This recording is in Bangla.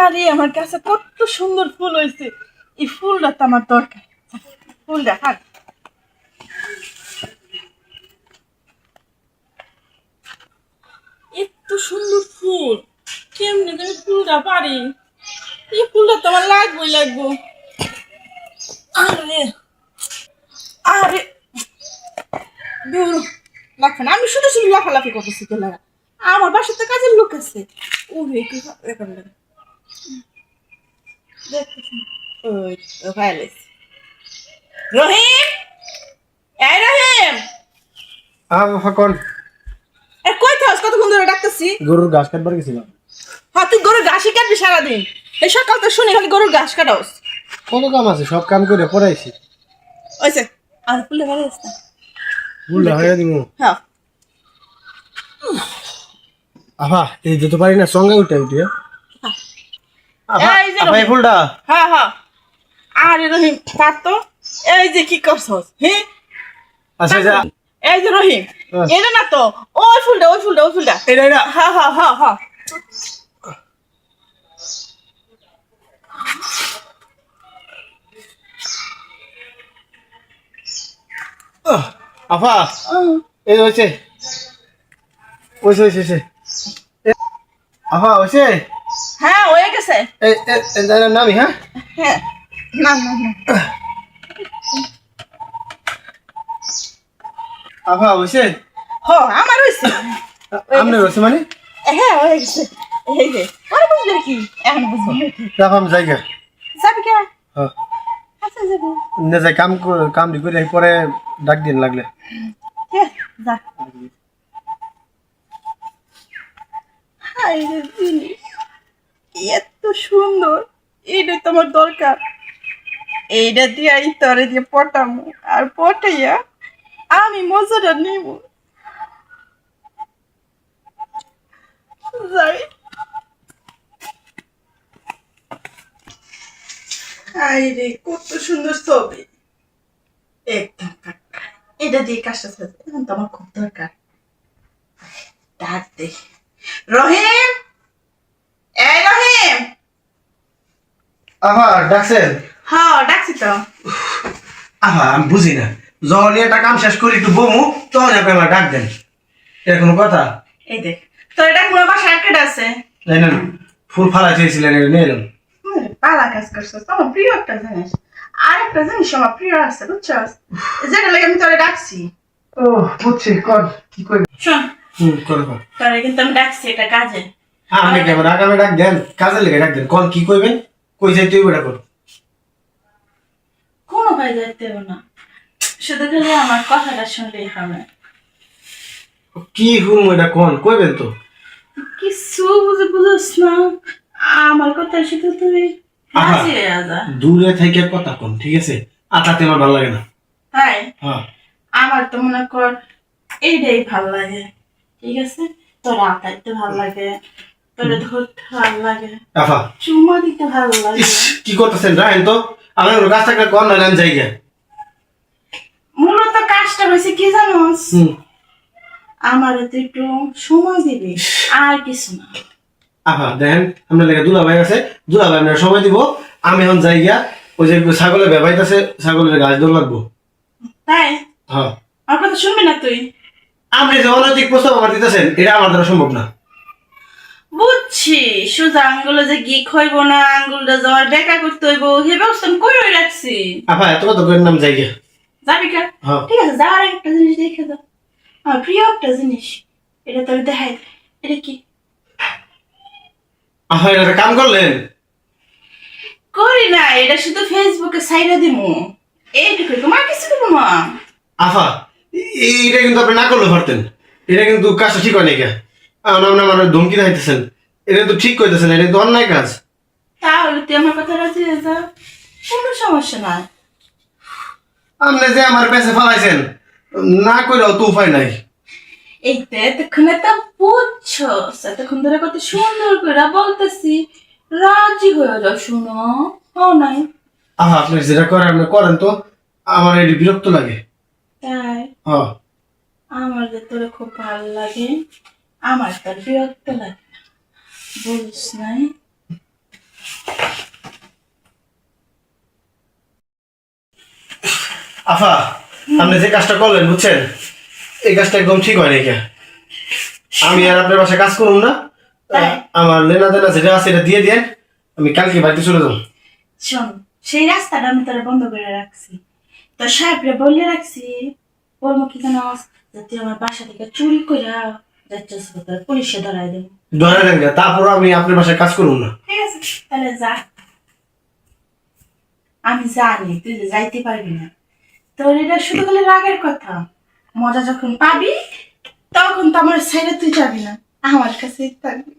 আরে আমার কাছে কত সুন্দর ফুল হয়েছে, এই ফুলটা তো আমার দরকার। ফুল দেখা এত সুন্দর ফুল, কেমনে তুমি ফুলটা পারি? এই ফুলটা তো আমার লাগবেই লাগবো। আরে আরে দূর লাগবে না, আমি শুধু শুধু লাফালাফি করতেছি কেন? আমার বাসাতে কাজের লোক আছে। ওরে কি ব্যাপার লাগে দেখতেছি। ওই তো ভাইলেস রহিম, এই রহিম, ফাকন কই থাকস? কতক্ষণ ধরে ডাকতেছি। গরুর ঘাস কাটবার গেছিলাম। হ্যাঁ তুই গরুর ঘাসই কাটবি সারাদিন? এই সকাল তো শুনি খালি গরুর ঘাস কাটাস। কত কাম আছে, সব কাম করে পড়াইছি। ওইছে আর ফুলটা ভালো আছে না? বুঝলা হয়ে দিব। হ্যাঁ আফা এই যেতে পারি না, সঙ্গে উঠে উঠে। আফা এই যে আফা এই ফুলটা। হ্যাঁ হ্যাঁ। আরে রহিম কাট তো। এই যে কি করছস? হ্যাঁ আচ্ছা যা। এই যে রহিম, এটা না তো, ওই ফুলটা ওই ফুলটা ওই ফুলটা। এটা এটা হ্যাঁ হ্যাঁ হ্যাঁ হ্যাঁ। আফা এই হয়েছে ওইছে ওইছে ওইছে। আফা হয়েছে। হ্যাঁ হয়ে গেছে। নামি হ্যাঁ। হ্যাঁ না না না। আফা হয়েছে। হ আমার হয়েছে। আমনে হয়েছে মানে? হ্যাঁ হয়ে গেছে। এই যে আরে বুঝলি কি এখন বুঝবো কি? দেখো আমি জায়গা। যাবি কে? হ্যাঁ আচ্ছা যাবো। না যাই কাম দি করে পরে ডাক দিন লাগলে। হ্যাঁ যা। হাই রে জিনিস এত সুন্দর, এইটা তোমার দরকার। এইটা দিয়ে এই তরে দিয়ে পটামো আর পটাইয়া আমি মজাটা নিব। যাই হাই রে কত সুন্দর ছবি, একদম কাকা। এটা দিয়ে কাজটা সাথে এখন তো আমার খুব দরকার। ডাক দে রহিম, এই রহিম। আফা ডাকছেন? হ্যাঁ ডাকছি তো। আহা আমি বুঝি না, যখন একটা কাম শেষ করি একটু বমু তখন আপনি আমার ডাক দেন, এটা কোনো কথা? এই দেখ তোর এটা কোনো বাসা আটকেটা আছে। তাই না, ফুল ফালা চেয়েছিলেন এটা নিয়ে এলাম। পালা কাজ করছো তোমার প্রিয় একটা জিনিস। আর একটা জিনিস আমার প্রিয় আছে বুঝছস, যেটা লাগে আমি তোরে ডাকছি। ও বুঝছি, কর কি করবি? শোন করে কর। তোরে কিন্তু আমি ডাকছি একটা কাজে। আপনি কেমন আগামী ডাক দেন, কাজে লেগে ডাক দেন, কোন কি করবেন, কই যাই তুই ওটা কর। কোনো ভাই যাইতে হবে না, শুধু খালি আমার কথাটা শুনলেই হবে। কি হুম এটা কোন কইবেন তো? কিছু বুঝে বুঝস না, আমার কথা শুধু তুই রাজি হয়ে যা। দূরে থেকে কথা কোন, ঠিক আছে? আতাতে আমার ভালো লাগে না। তাই হ্যাঁ আমার তো মনে কর এইটাই ভাল লাগে, ঠিক আছে? তোর আতাইতে ভাল লাগে, তোরে ধরতে ভাল লাগে, আফা চুমা দিতে ভাল লাগে। ইস, কি করতেছেন রাহেন তো, আমি ওর কাছ থেকে কোন না আমি যাই গে। মূলত কাজটা হয়েছে কি জানোস, আমার তো একটু সময় দিবি আর কিছু না। আহা দেখেন আপনার লেগে দুলাভাই আছে, দুলাভাই আপনার সময় দিব, আমি এখন যাই গিয়া ওই যে ছাগলের ব্যবহার ছাগলের গাছ দৌড় লাগবো। তাই হ্যাঁ আমার কথা শুনবি না তুই? আপনি যে অনৈতিক প্রস্তাব আমার দিতেছেন এটা আমার দ্বারা সম্ভব না। বুঝছি, শুধু আঙ্গুলে যে গিক হইব না, আঙ্গুলটা যাওয়ার বেকা করতে হইব, সে ব্যবস্থা আমি করে রাখছি। আহা এত কথা করে নাম যাই গিয়া। যাবি কা? হ্যাঁ ঠিক আছে, যাওয়ার আগে একটা জিনিস দেখে যাও, আমার প্রিয় একটা জিনিস, এটা তোর দেখাই। এটা কি আহা এটা একটা কাম করলেন। করি না, এটা শুধু ফেসবুকে সাইডে দিমু, এইটুকু, তোমার কিছু দেবো না। আফা এইটা কিন্তু আপনি না করলে পারতেন, এটা কিন্তু কাজটা ঠিক হয় নাই গা। আমার ধমকি দিতেছেন, এটা তো ঠিক কইতেছেন, এটা তো অন্যায় কাজ। তাহলে তুই আমার কথা রাজি হয়ে যা, কোনো সমস্যা নাই। আপনি যে আমার পেছে ফালাইছেন, না কইরাও তো উপায় নাই। এই তো এতক্ষণ তো বুঝছো, এতক্ষণ ধরে কত সুন্দর করে বলতেছি, রাজি হয়ে যাও, শুনো ও নাই। আহা আপনি যেটা করেন আপনি করেন তো, আমার এটি বিরক্ত লাগে। তাই হ্যাঁ আমার যে তোরে খুব ভালো লাগে, আমার তার বিরক্ত লাগে না, বলিস নাই? আফা আপনি যে কাজটা করলেন বুঝছেন, এই কাজটা একদম ঠিক হয় নাই কে। আমি আর আপনার বাসায় কাজ করুন না। তাই? আমার লেনা দেনা যেটা আছে এটা দিয়ে দেন, আমি কালকে বাড়িতে চলে যাবো। শোন, সেই রাস্তাটা আমি তোরা বন্ধ করে রাখছি, তো সাহেবরে বলে রাখছি, বলবো কি জানো, যে তুই আমার বাসা থেকে চুরি করে যাচ্ছিস, তোর পুলিশে ধরাই দেবো। ধরে দেন কে, তারপর আমি আপনার বাসায় কাজ করুন না। ঠিক আছে, তাহলে যা। আমি জানি তুই যে যাইতে পারবি না, তোর এটা শুধু খালি রাগের কথা। মজা যখন পাবি তখন তো আমার ছেড়ে তুই যাবি না, আমার কাছেই থাকবি।